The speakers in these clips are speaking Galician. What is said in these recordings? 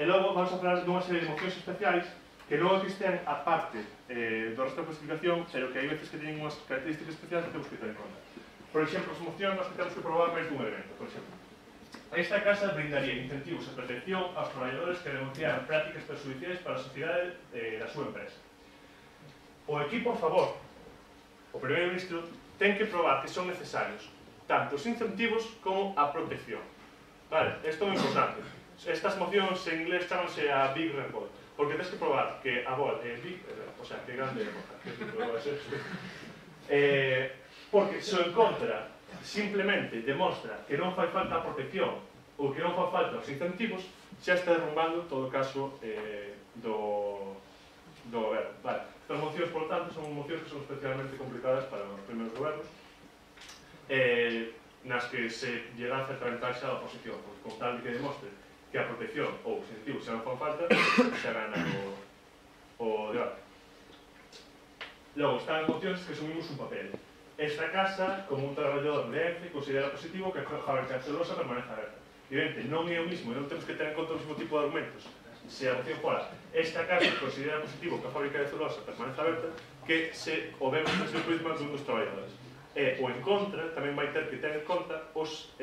logo vamos a falar dunha serie de emocións especiais que non existen aparte do resto da clasificación, pero que hai veces que teñen unhas características especiais que temos que ter en conta. Por exemplo, as emocións nós que temos que probar máis dun elemento. Por exemplo, esta casa brindaría incentivos e protección aos traballadores que denunciaran prácticas perxudiciais para a sociedade da súa empresa. O equipo a favor, o primeiro ministro, ten que probar que son necesarios tanto os incentivos como a protección. Vale, isto é moi importante. Estas mocións en inglés chamanse a Big Red Ball, porque tens que probar que a ball é big, o sea, que grande é boca, que vai ser. Porque se o en contra simplemente demostra que non fai falta a protección ou que non fai falta os incentivos, xa está derrumbando todo o caso do goberno. Vale, estas mocións, por tanto, son mocións que son especialmente complicadas para os primeiros gobernos, nas que se lle dan certa ventaxa a oposición, porque con tal de que demostre que a protección ou os incentivos xa non fan falta, xa gana o debate. Logo, están mocións que asumimos un papel. Esta casa, como un traballador de ENCE, considera positivo que a fábrica de celulosa permaneza aberta. Evidente, non é o mismo, non temos que ter en conta o mesmo tipo de argumentos. Se a moción fora, esta casa considera positivo que a fábrica de celulosa permaneza aberta, que se o vemos desde o prisma dun dos traballadores. O en contra tamén vai ter que ter en conta os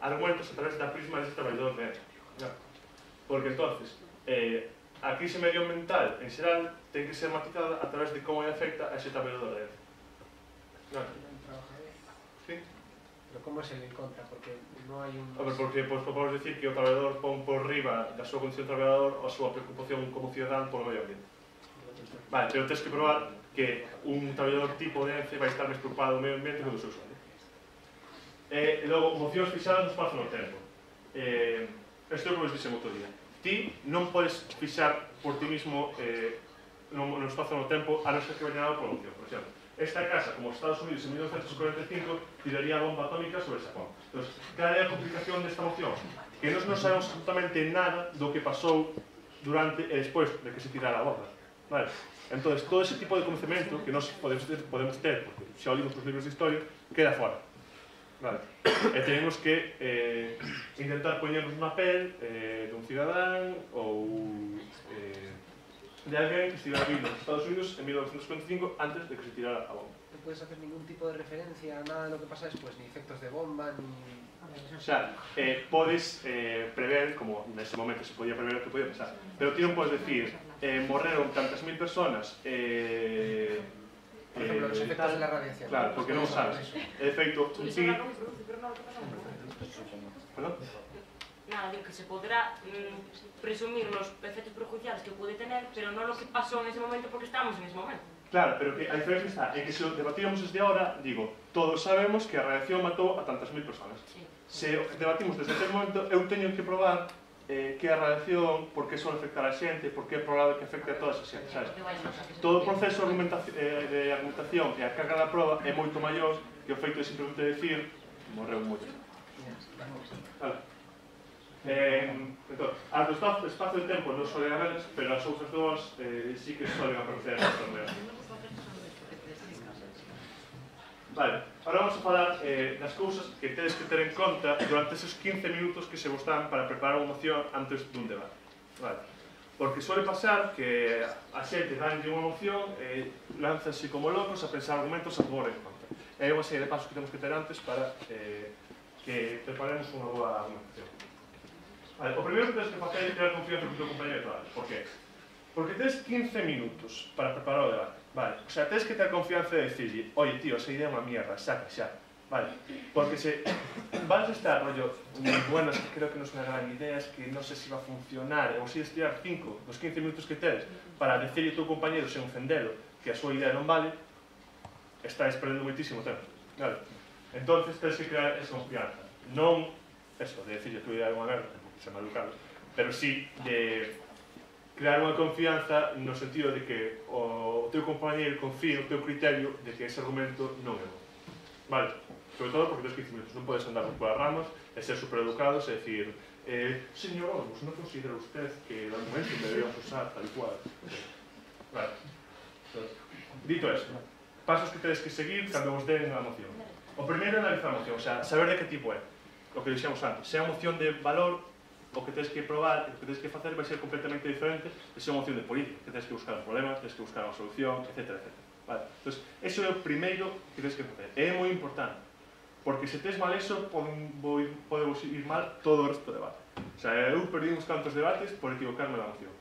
argumentos a través da prisma deste traballador de ENCE. Porque entonces, a crise medioambiental en xeral ten que ser matizada a través de como afecta a ese traballador de ENCE. Sí? Pero como se le encontra? Porque non hai un... Porque podemos decir que o traballador pon por riba da súa condición de traballador a súa preocupación como cidadán polo medio ambiente. Vale, pero tens que probar que un traballador tipo de ENCE vai estar máis preocupado do medio ambiente que do seu sueldo. E logo, mocións fixadas no espazo no tempo. Isto é o que vos dixen outro día. Ti non podes fixar por ti mismo no espazo no tempo a non ser que veña dado por moción. Por exemplo, esta casa, como os Estados Unidos en 1945, tiraría a bomba atómica sobre Xapón. Entón, cal é a complicación desta moción? Que nós non sabemos absolutamente nada do que pasou durante e despois de que se tirara a bomba. Vale? Entón, todo ese tipo de conocemento que nós podemos ter, porque xa o limos nos libros de historia, queda fora. Vale. E tenemos que intentar poñernos na pel dun cidadán ou de alguén que estivera vindo nos Estados Unidos en 1945 antes de que se tirara a bomba. Non podes hacer ningún tipo de referencia a nada de lo que pasa despois, ni efectos de bomba, ni... O sea, podes prever, como nese momento se podía prever o que podía pasar, pero ti non podes decir morreron tantas mil personas por ejemplo, los efectos de la radiación. Claro, porque non sabes. De feito, un sí... ¿Perdón? Nada, digo que se podrá presumir los efectos perjudiciales que puede tener, pero no lo que pasó en ese momento porque estábamos en ese momento. Claro, pero que a diferencia está en que se lo debatíamos desde ahora, digo, todos sabemos que a radiación matou a tantas mil personas. Sí. Se debatimos desde aquel momento, eu teño que probar que a radiación, por que suele afectar a xente, por que é probable que afecte a toda esa xente, sabes? Todo o proceso de argumentación e a carga da proba é moito maior que o feito de simplemente decir morreu moito. Vale. Entón, as do espazo de tempo non solen haberes, pero as outras dúas sí que solen aparecer nas torneas. Vale, agora vamos a falar das cousas que tedes que ter en conta durante esos 15 minutos que se vos dan para preparar unha moción antes dun debate. Vale. Porque suele pasar que a xente danlle unha moción e lánzase como locos a pensar argumentos a favor e en contra. E hai unha serie de pasos que temos que ter antes para que preparemos unha boa argumentación. Vale, o primeiro que tens que facer é ter confianza con o teu compañero de traballo. Por que? Porque tens 15 minutos para preparar o debate. Vale, o sea, tens que ter confianza de decirle, oye, tío, esa idea é unha mierda, saca xa. Vale, porque se vas a estar, rollo, bueno, es que creo que non é unha gran idea, es que non sei se va a funcionar, ou se estirar 5 dos 15 minutos que tens para decirle ao teu compañero sen ofendelo que a súa idea non vale, estás perdendo moitísimo tempo. Vale, entonces tens que crear esa confianza. Non, eso, de decirle a tua idea é unha merda, porque se malucado, pero sí de crear unha confianza no sentido de que o teu compañeiro confíe no teu criterio de que ese argumento non é bom. Vale, sobre todo porque tens 15 minutos, non podes andar polas ramas e ser supereducados e decir señor Olmos, non considera usted que el argumento deberíamos usar tal cual. Vale, dito eso, pasos que tedes que seguir cando vos den a moción. O primeiro é analizar a moción, o sea, saber de que tipo é, o que dixemos antes, se é a moción de valor o que tens que probar, o que tens que facer vai ser completamente diferente de ser unha opción de política, que tens que buscar un problema, tens que buscar unha solución, etc. Vale. Entón, eso é o primeiro que tens que facer. É moi importante, porque se tes mal eso, podemos ir mal todo o resto do debate. O sea, eu perdí uns cantos debates por equivocarme da moción.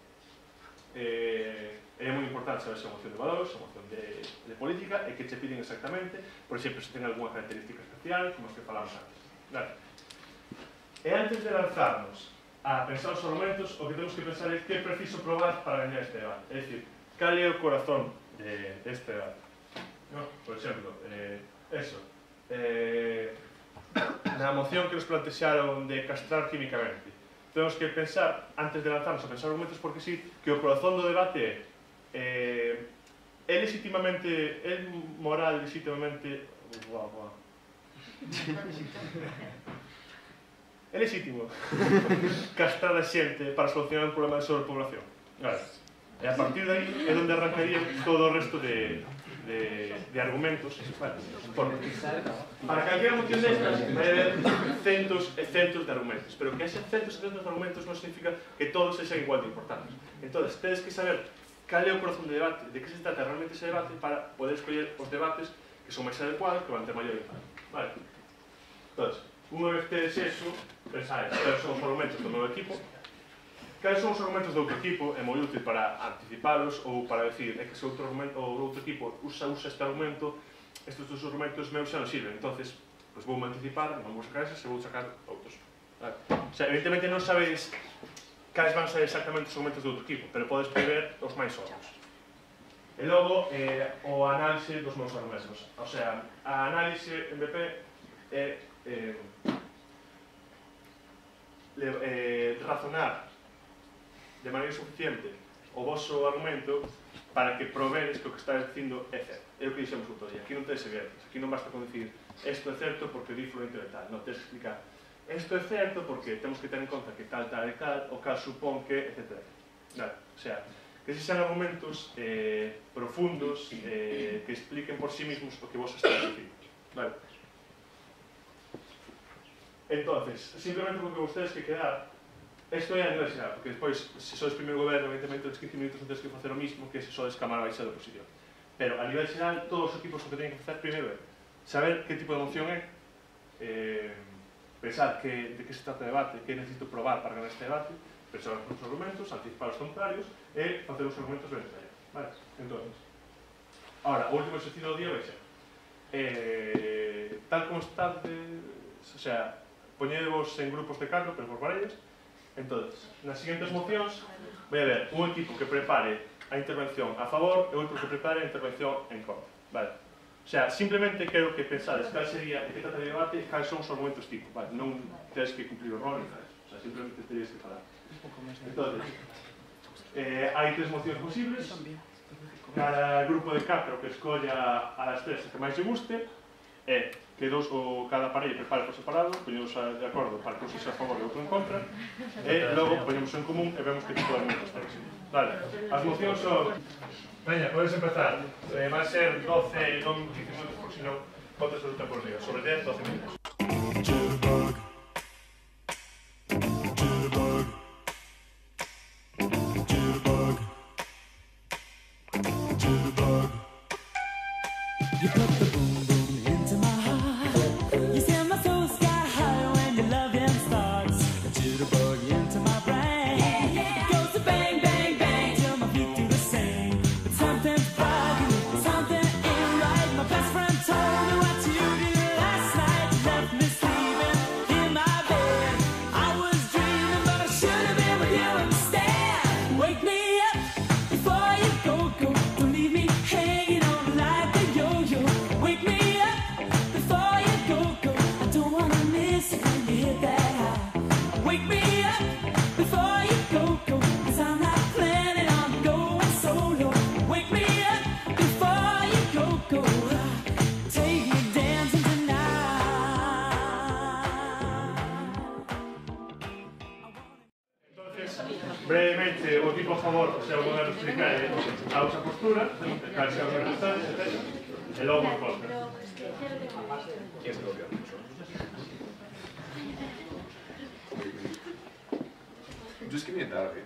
É moi importante saber se é unha moción de valores, se é unha moción de política, e que che piden exactamente, por exemplo, se ten algunha característica especial, como as que falamos antes. Vale. E antes de lanzarnos a pensar os argumentos, o que temos que pensar é que é preciso probar para gañar este debate. É dicir, cal é o corazón deste debate. No? Por exemplo, eso. Na moción que nos plantexaron de castrar químicamente, temos que pensar, antes de lanzarnos a pensar argumentos, porque sí, que o corazón do debate é legitimamente, é moral legitimamente... É legítimo castrar a xente para solucionar un problema de sobrepoblación. Vale. E a partir de aí é onde arrancarían todo o resto de argumentos. Vale. Para calquera moción destas vai haber centos e centos de argumentos, pero que haxe centos e centos de argumentos non significa que todos sexan igual de importantes. Entón, tedes que saber cal é o corazón do debate, de que se trata realmente ese debate para poder escoller os debates que son máis adecuados, que van ter maior impacto. Vale. Entón, unha vez tedes eso, pensades cales son os argumentos do meu equipo, cales son os argumentos do outro equipo, é moi útil para anticipalos ou para decir é que se o outro equipo usa este argumento, estes dos argumentos meus xa non sirven, entonces pues vou anticipar, non vou sacar eses e vou sacar outros. Vale. O sea, evidentemente non sabedes cales van ser exactamente os argumentos do outro equipo, pero podes prever os máis obvios. E logo, o análise dos meus argumentos. O sea, a análise en BP é razonar de maneira suficiente o vosso argumento para que proveres que o que estás dicindo é certo. É o que dixemos outro día. Aquí non tedes evidencias. Aquí non basta con dicir isto é certo porque di fulanito de tal. Non, tedes que explicar isto é certo porque temos que ter en conta que tal, tal e tal, o cal supón que, etc. Vale. O sea, que se sean argumentos profundos que expliquen por sí mismos o que vos estás dicindo. Vale. Entonces, simplemente con que vos tedes que quedar, isto é a nivel xeral, porque despois, se sodes primeiro goberno, evidentemente, os 15 minutos non tedes que facer o mismo que se sodes Cámara Baixa da oposición. Pero, a nivel xeral, todos os equipos o que teñen que facer primeiro é saber que tipo de moción é, pensar de que se trata o debate, que necesito probar para ganar este debate, pensar os argumentos, anticipar os contrarios e facer os argumentos ben detalles. Vale? Entón, ahora, o último exercicio do día vai ser tal como está, o sea, poñedevos en grupos de 4, pero por parellas. Entón, nas seguintes mocións vai haber un equipo que prepare a intervención a favor e outro que prepare a intervención en contra. Vale? O sea, simplemente quero que pensades cal sería, de que trata de debate, cales son os argumentos tipo. Vale? Non tedes que cumplir o rol, o sea, simplemente tedes que falar. Entón, hai 3 mocións posibles. Cada grupo de 4 que escolla a las 3 que máis lle guste é que cada parella prepare por separado, poñemos de acordo para que un sexa a favor e outro en contra, e logo poñemos en común e vemos que tipo de argumentos tenéis. Vale, as mocións son... Veña, podes empezar. Vai ser 12 e non 15 minutos, porque senón botes o tempo por día. Sobre 10, 12 minutos. Brevemente, o equipo a favor, o sea, o goberno explicar a outra postura, cales son os resultados, etc. E logo en contra. Yo es que viene tarde.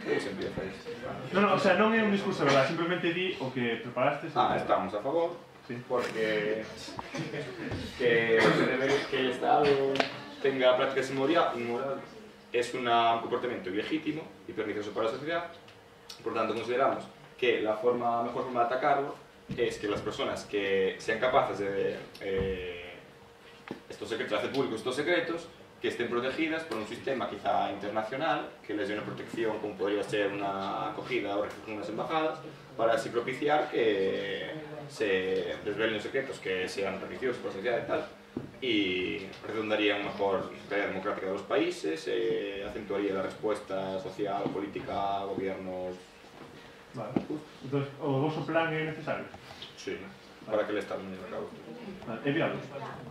¿Cómo se empieza isto? No, o sea, non é un discurso, verdad, simplemente di o que preparaste. Estamos a favor, Sí. porque que el Estado tenga prácticas inmoral es un comportamiento ilegítimo y pernicioso para la sociedad. Por tanto, consideramos que la mejor forma de atacarlo es que las personas que sean capaces de hacer públicos estos secretos, que estén protegidas por un sistema quizá internacional, que les dé una protección como podría ser una acogida o refugio en unas embajadas, para así propiciar que se desvelen los secretos que sean perniciosos para la sociedad y tal, y redundaría en una mejor calidad democrática de los países, acentuaría la respuesta social, política a gobiernos. Vale. Entonces, o vosso plan é necesario? Sí, para que el Estado no lleve a cabo. Vale. É viable?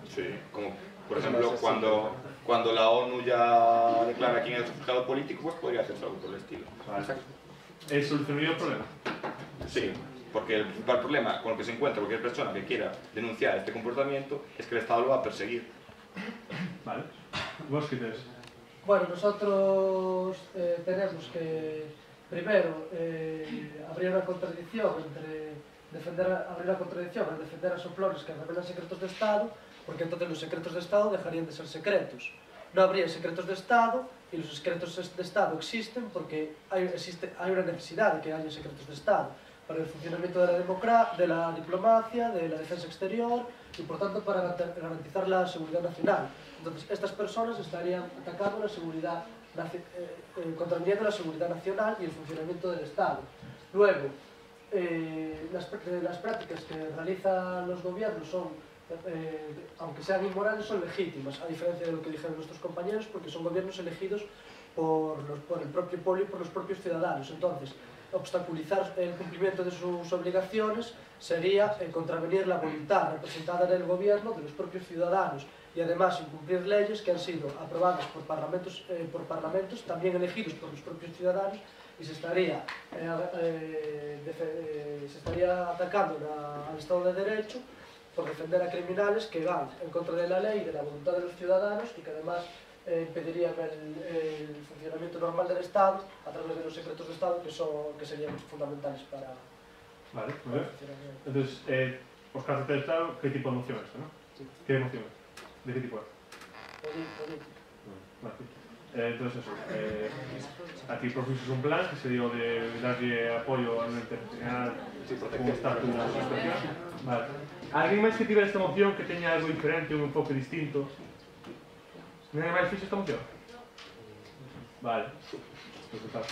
Sí, como por ejemplo cuando la ONU ya declara quién es el refugiado político, pues podría hacerse algo por el estilo. Vale. ¿Solucionaría el problema? Sí, porque el principal problema con el que se encuentra cualquier persona que quiera denunciar este comportamiento es que el Estado lo va a perseguir. Vale. ¿Vos qué tenés? Bueno, nosotros tenemos que, primero, habría una contradicción entre defender a soplones que revelan secretos de Estado, porque entonces los secretos de Estado dejarían de ser secretos. No habría secretos de Estado, y los secretos de Estado existen porque hay una necesidad de que haya secretos de Estado para el funcionamiento de la diplomacia, de la defensa exterior y por tanto para garantizar la seguridad nacional. Entonces estas personas estarían atacando la seguridad, contraviniendo la seguridad nacional y el funcionamiento del Estado. Luego, las prácticas que realizan los gobiernos son, aunque sean inmorales, son legítimas, a diferencia de lo que dijeron nuestros compañeros, porque son gobiernos elegidos por el propio pueblo y por los propios ciudadanos. Entonces, obstaculizar el cumplimiento de sus obligaciones sería contravenir la voluntad representada en el gobierno de los propios ciudadanos y además incumplir leyes que han sido aprobadas por parlamentos también elegidos por los propios ciudadanos, y se estaría atacando al Estado de Derecho por defender a criminales que van en contra de la ley y de la voluntad de los ciudadanos y que además impedirían el funcionamiento normal del Estado a través de los secretos de Estado que serían fundamentales para... Vale, muy bien. Entonces, os casos de Estado, ¿qué tipo de moción es, no? Sí. ¿Qué moción? ¿De qué tipo es? Político. Vale. Entonces eso, aquí propuses un plan que se dio de darle apoyo a una internacional como estatus de situación. Vale. ¿Alguien máis que tivera esta moción que teña algo diferente, un enfoque distinto? ¿Ninguén máis fixe esta moción? Vale. Pues,